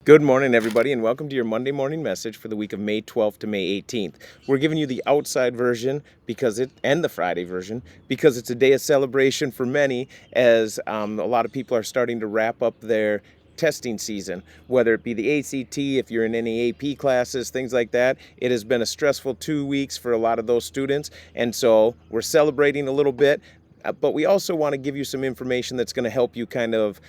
Good morning, everybody, and welcome to your Monday morning message for the week of May 12th to May 18th. We're giving you the outside version and the Friday version because it's a day of celebration for many, as a lot of people are starting to wrap up their testing season, whether it be the ACT, if you're in any AP classes, things like that. It has been a stressful 2 weeks for a lot of those students, and so we're celebrating a little bit. But we also want to give you some information that's going to help you kind of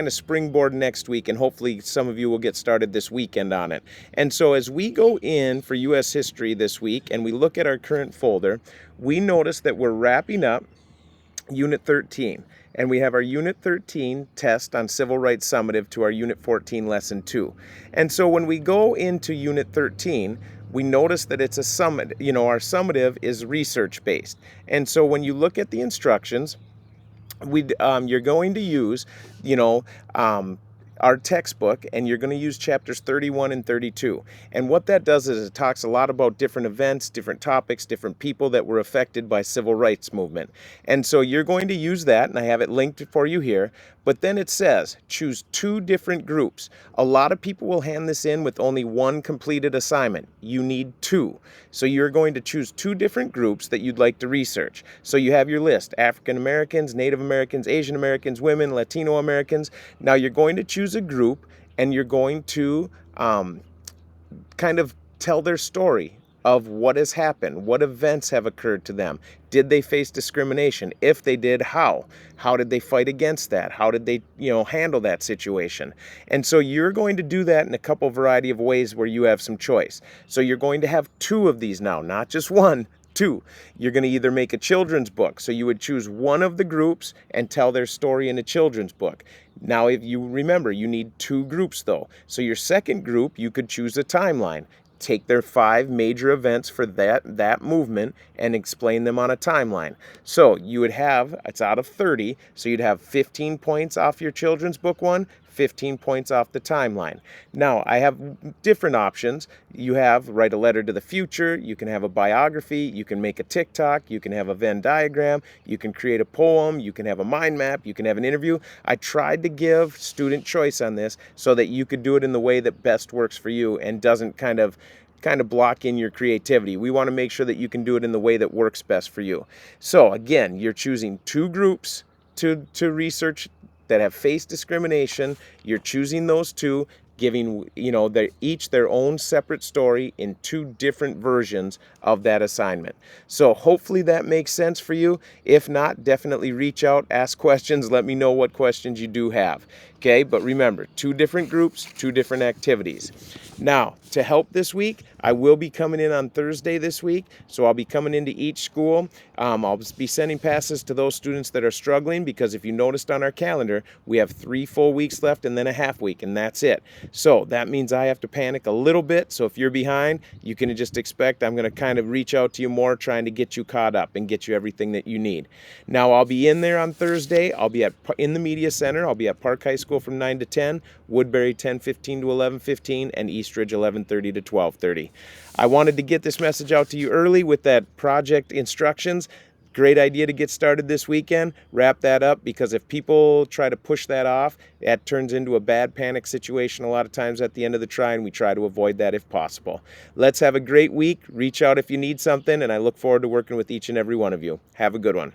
springboard next week, and hopefully some of you will get started this weekend on it. And so as we go in for U.S. history this week and we look at our current folder, we notice that we're wrapping up Unit 13. And we have our Unit 13 test on Civil Rights Summative to our Unit 14 Lesson 2. And so when we go into Unit 13, we notice that it's a summit. Our summative is research-based. And so when you look at the instructions, you're going to use, our textbook, and you're going to use chapters 31 and 32. And what that does is it talks a lot about different events, different topics, different people that were affected by civil rights movement. And so you're going to use that, and I have it linked for you here. But then it says choose two different groups. A lot of people will hand this in with only one completed assignment. You need two. So you're going to choose two different groups that you'd like to research. So you have your list: African Americans, Native Americans, Asian Americans, women, Latino Americans. Now you're going to choose a group, and you're going to kind of tell their story of what has happened, what events have occurred to them. Did they face discrimination? If they did, how? How did they fight against that? How did they, handle that situation? And so you're going to do that in a couple variety of ways where you have some choice. So you're going to have two of these now, not just one. Two. You're going to either make a children's book. So you would choose one of the groups and tell their story in a children's book. Now, if you remember, you need two groups though. So your second group, you could choose a timeline. Take their 5 major events for that movement and explain them on a timeline. So you would have, it's out of 30, so you'd have 15 points off your children's book one, 15 points off the timeline. Now, I have different options. You have write a letter to the future, you can have a biography, you can make a TikTok, you can have a Venn diagram, you can create a poem, you can have a mind map, you can have an interview. I tried to give student choice on this so that you could do it in the way that best works for you and doesn't kind of block in your creativity. We want to make sure that you can do it in the way that works best for you. So again, you're choosing two groups to research that have faced discrimination. You're choosing those two, giving each their own separate story in two different versions of that assignment. So hopefully that makes sense for you. If not, definitely reach out, ask questions, let me know what questions you do have. Okay, but remember, two different groups, two different activities. Now, to help this week, I will be coming in on Thursday this week, so I'll be coming into each school. I'll be sending passes to those students that are struggling, because if you noticed on our calendar, we have 3 full weeks left and then a half week, and that's it. So that means I have to panic a little bit. So if you're behind, you can just expect I'm going to kind of reach out to you more, trying to get you caught up and get you everything that you need. Now, I'll be in there on Thursday. I'll be in the Media Center. I'll be at Park High School from 9 to 10, Woodbury 10:15 to 11:15, and Eastridge 11:30 to 12:30. I wanted to get this message out to you early with that project instructions. Great idea to get started this weekend. Wrap that up, because if people try to push that off, that turns into a bad panic situation a lot of times at the end of the try, and we try to avoid that if possible. Let's have a great week. Reach out if you need something, and I look forward to working with each and every one of you. Have a good one.